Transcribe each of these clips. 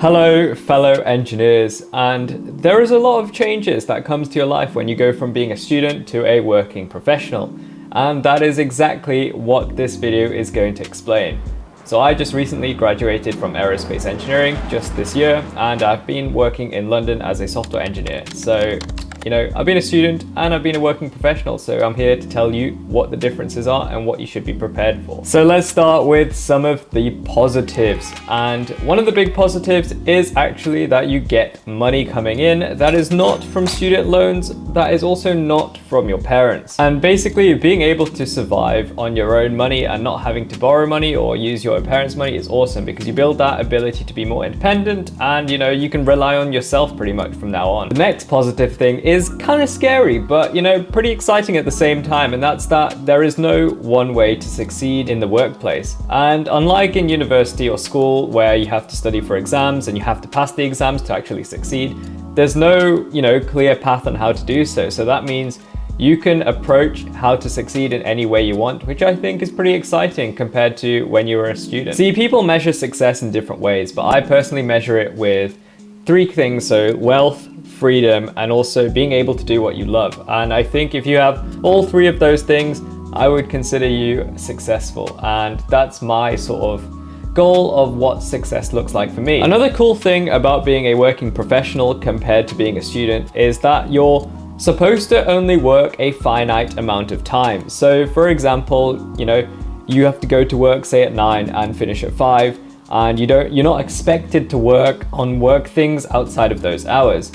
Hello, fellow engineers, and there is a lot of changes that comes to your life when you go from being a student to a working professional, and that is exactly what this video is going to explain. So I just recently graduated from aerospace engineering just this year, and I've been working in London as a software engineer. So, I've been a student and I've been a working professional, so I'm here to tell you what the differences are and what you should be prepared for. So let's start with some of the positives. And one of the big positives is actually that you get money coming in that is not from student loans, that is also not from your parents. And basically being able to survive on your own money and not having to borrow money or use your parents' money is awesome, because you build that ability to be more independent and you can rely on yourself pretty much from now on. The next positive thing is kind of scary, but pretty exciting at the same time, and that's that there is no one way to succeed in the workplace. And unlike in university or school where you have to study for exams and you have to pass the exams to actually succeed, there's no clear path on how to do so. So that means you can approach how to succeed in any way you want, which I think is pretty exciting compared to when you were a student. See, people measure success in different ways, but I personally measure it with three things: so wealth, freedom, and also being able to do what you love. And I think if you have all three of those things, I would consider you successful. And that's my sort of goal of what success looks like for me. Another cool thing about being a working professional compared to being a student is that you're supposed to only work a finite amount of time. So for example, you have to go to work say at 9 and finish at 5, and you're not expected to work things outside of those hours.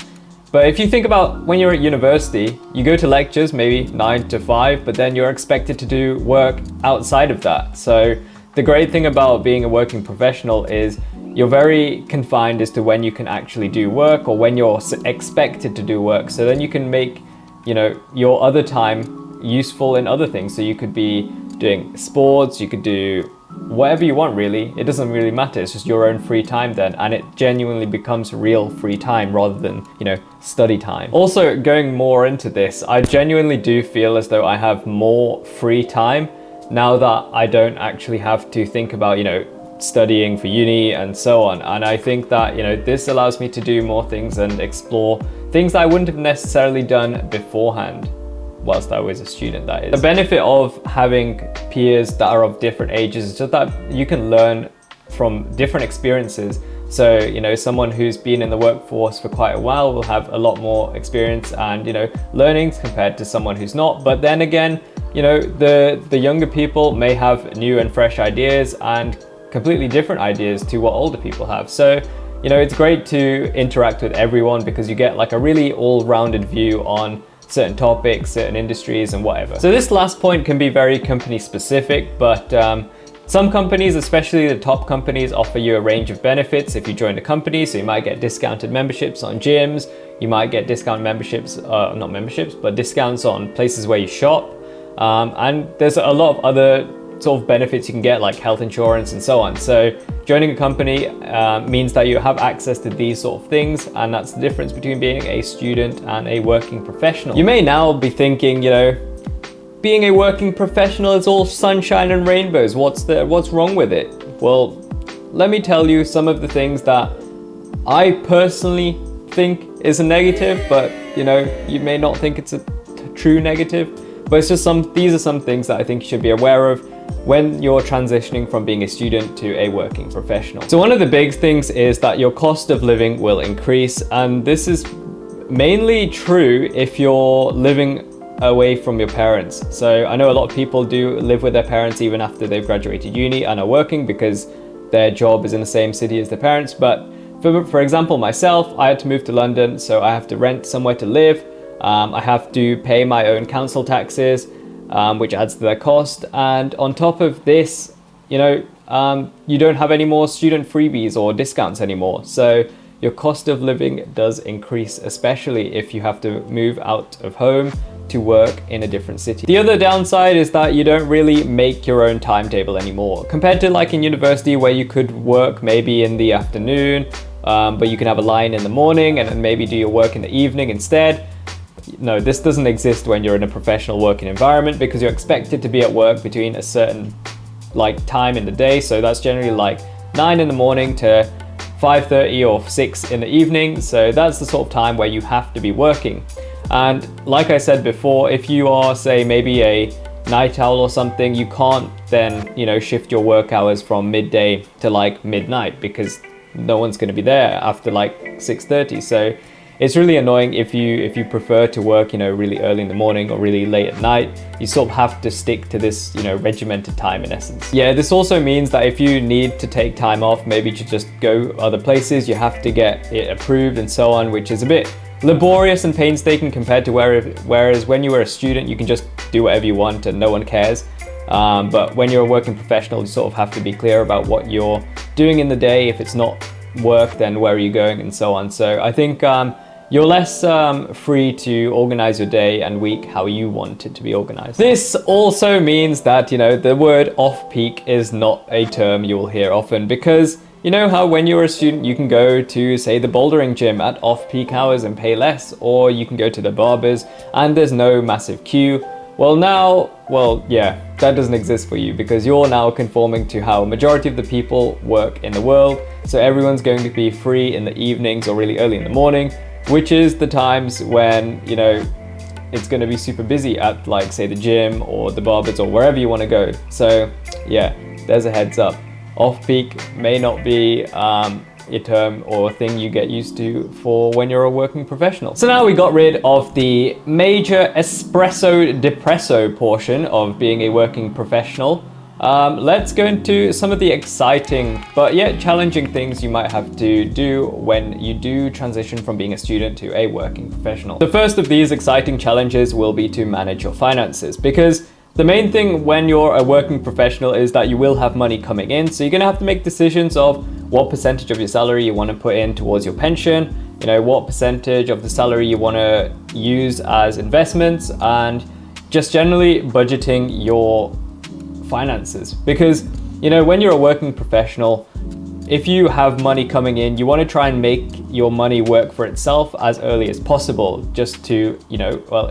But if you think about when you're at university, you go to lectures maybe 9 to 5, but then you're expected to do work outside of that. So the great thing about being a working professional is you're very confined as to when you can actually do work or when you're expected to do work. So then you can make, your other time useful in other things. So you could be doing sports, you could do whatever you want really. It doesn't really matter. It's just your own free time then, and it genuinely becomes real free time rather than study time. Also, going more into this, I genuinely do feel as though I have more free time now that I don't actually have to think about studying for uni and so on. And I think that this allows me to do more things and explore things that I wouldn't have necessarily done beforehand whilst I was a student, that is. The benefit of having peers that are of different ages is just that you can learn from different experiences. So, someone who's been in the workforce for quite a while will have a lot more experience and, learnings compared to someone who's not. But then again, the younger people may have new and fresh ideas and completely different ideas to what older people have. So, it's great to interact with everyone because you get like a really all-rounded view on certain topics, certain industries, and whatever. So this last point can be very company specific, but some companies, especially the top companies, offer you a range of benefits if you join a company. So you might get discounted memberships on gyms, you might get discount memberships, not memberships, but discounts on places where you shop. And there's a lot of other sort of benefits you can get, like health insurance and so on. So joining a company means that you have access to these sort of things, and that's the difference between being a student and a working professional. You may now be thinking, being a working professional is all sunshine and rainbows. What's wrong with it? Well, let me tell you some of the things that I personally think is a negative, but you may not think it's a true negative. But it's just these are some things that I think you should be aware of when you're transitioning from being a student to a working professional. So one of the big things is that your cost of living will increase, and this is mainly true if you're living away from your parents. So I know a lot of people do live with their parents even after they've graduated uni and are working because their job is in the same city as their parents. But for example, myself, I had to move to London, so I have to rent somewhere to live. I have to pay my own council taxes, which adds to their cost. And on top of this, you don't have any more student freebies or discounts anymore. So your cost of living does increase, especially if you have to move out of home to work in a different city. The other downside is that you don't really make your own timetable anymore. Compared to like in university where you could work maybe in the afternoon, but you can have a line in the morning and then maybe do your work in the evening instead. No, this doesn't exist when you're in a professional working environment, because you're expected to be at work between a certain time in the day. So that's generally like 9 in the morning to 5:30 or 6 in the evening. So that's the sort of time where you have to be working. And like I said before, if you are, say, maybe a night owl or something, you can't then, shift your work hours from midday to like midnight, because no one's going to be there after like 6:30. So it's really annoying if you prefer to work, really early in the morning or really late at night. You sort of have to stick to this, regimented time in essence. Yeah, this also means that if you need to take time off, maybe to just go other places, you have to get it approved and so on, which is a bit laborious and painstaking compared to whereas when you were a student, you can just do whatever you want and no one cares. But when you're a working professional, you sort of have to be clear about what you're doing in the day. If it's not work, then where are you going and so on. So I think you're less free to organize your day and week how you want it to be organized. This also means that, the word off-peak is not a term you will hear often, because you know how when you're a student, you can go to, say, the bouldering gym at off-peak hours and pay less, or you can go to the barbers and there's no massive queue. Well, that doesn't exist for you, because you're now conforming to how a majority of the people work in the world. So everyone's going to be free in the evenings or really early in the morning, which is the times when, it's going to be super busy at, like, say, the gym or the barbers or wherever you want to go. So yeah, there's a heads up. Off-peak may not be a term or a thing you get used to for when you're a working professional. So now we got rid of the major espresso depresso portion of being a working professional. Let's go into some of the exciting but yet challenging things you might have to do when you do transition from being a student to a working professional. The first of these exciting challenges will be to manage your finances, because the main thing when you're a working professional is that you will have money coming in. So you're going to have to make decisions of what percentage of your salary you want to put in towards your pension, what percentage of the salary you want to use as investments, and just generally budgeting your finances. Because, when you're a working professional, if you have money coming in, you want to try and make your money work for itself as early as possible, just to,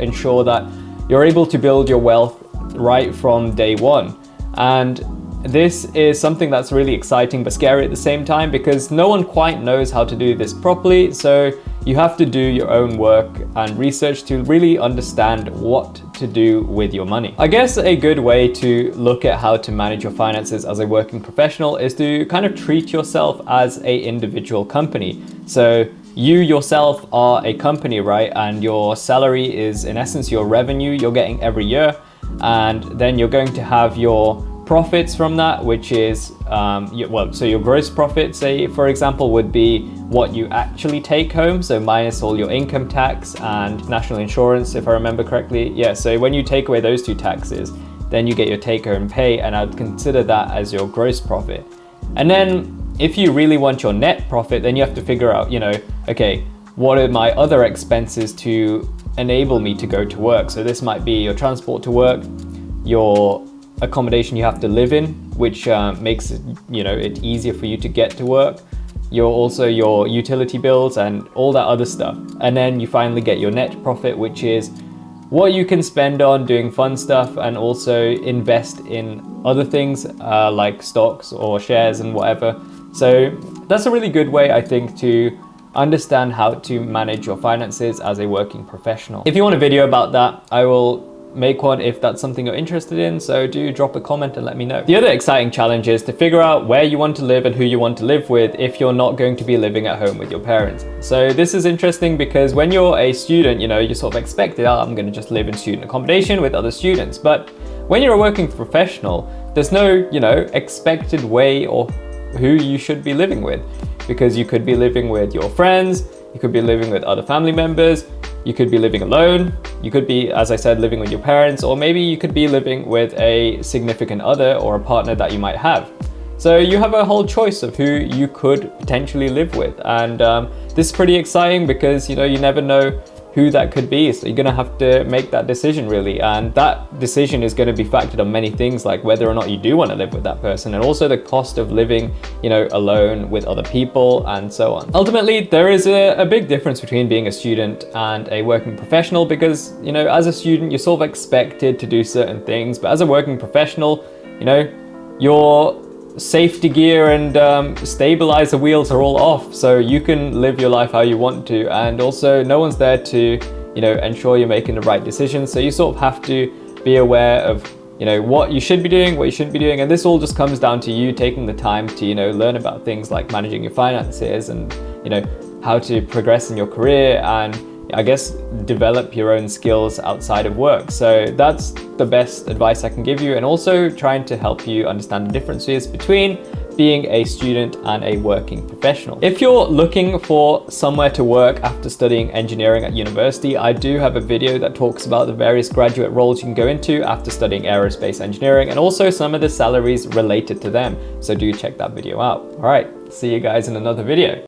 ensure that you're able to build your wealth right from day one. And this is something that's really exciting but scary at the same time, because no one quite knows how to do this properly. So you have to do your own work and research to really understand what to do with your money. I guess a good way to look at how to manage your finances as a working professional is to kind of treat yourself as an individual company. So you yourself are a company, right? And your salary is in essence your revenue you're getting every year. And then you're going to have your profits from that, which is, so your gross profit, say, for example, would be what you actually take home. So minus all your income tax and national insurance, if I remember correctly. Yeah, so when you take away those two taxes, then you get your take home pay, and I'd consider that as your gross profit. And then if you really want your net profit, then you have to figure out, okay, what are my other expenses to enable me to go to work? So this might be your transport to work, your accommodation you have to live in, which makes it, it easier for you to get to work. Your utility bills and all that other stuff. And then you finally get your net profit, which is what you can spend on doing fun stuff and also invest in other things like stocks or shares and whatever. So that's a really good way, I think, to understand how to manage your finances as a working professional. If you want a video about that, I will make one if that's something you're interested in, so do drop a comment and let me know. The other exciting challenge is to figure out where you want to live and who you want to live with if you're not going to be living at home with your parents. So this is interesting because when you're a student, you're sort of expected, I'm going to just live in student accommodation with other students. But when you're a working professional, there's no, expected way or who you should be living with, because you could be living with your friends, you could be living with other family members, you could be living alone, you could be, as I said, living with your parents, or maybe you could be living with a significant other or a partner that you might have. So you have a whole choice of who you could potentially live with. And this is pretty exciting because, you never know who that could be. So you're going to have to make that decision really. And that decision is going to be factored on many things, like whether or not you do want to live with that person, and also the cost of living, alone with other people and so on. Ultimately, there is a big difference between being a student and a working professional because, as a student, you're sort of expected to do certain things, but as a working professional, you're safety gear and stabilizer wheels are all off, so you can live your life how you want to. And also no one's there to, you know, ensure you're making the right decisions. So you sort of have to be aware of, you know, what you should be doing, what you shouldn't be doing. And this all just comes down to you taking the time to, you know, learn about things like managing your finances and, you know, how to progress in your career and I guess develop your own skills outside of work. So that's the best advice I can give you, and also trying to help you understand the differences between being a student and a working professional. If you're looking for somewhere to work after studying engineering at university, I do have a video that talks about the various graduate roles you can go into after studying aerospace engineering, and also some of the salaries related to them. So do check that video out. All right, see you guys in another video.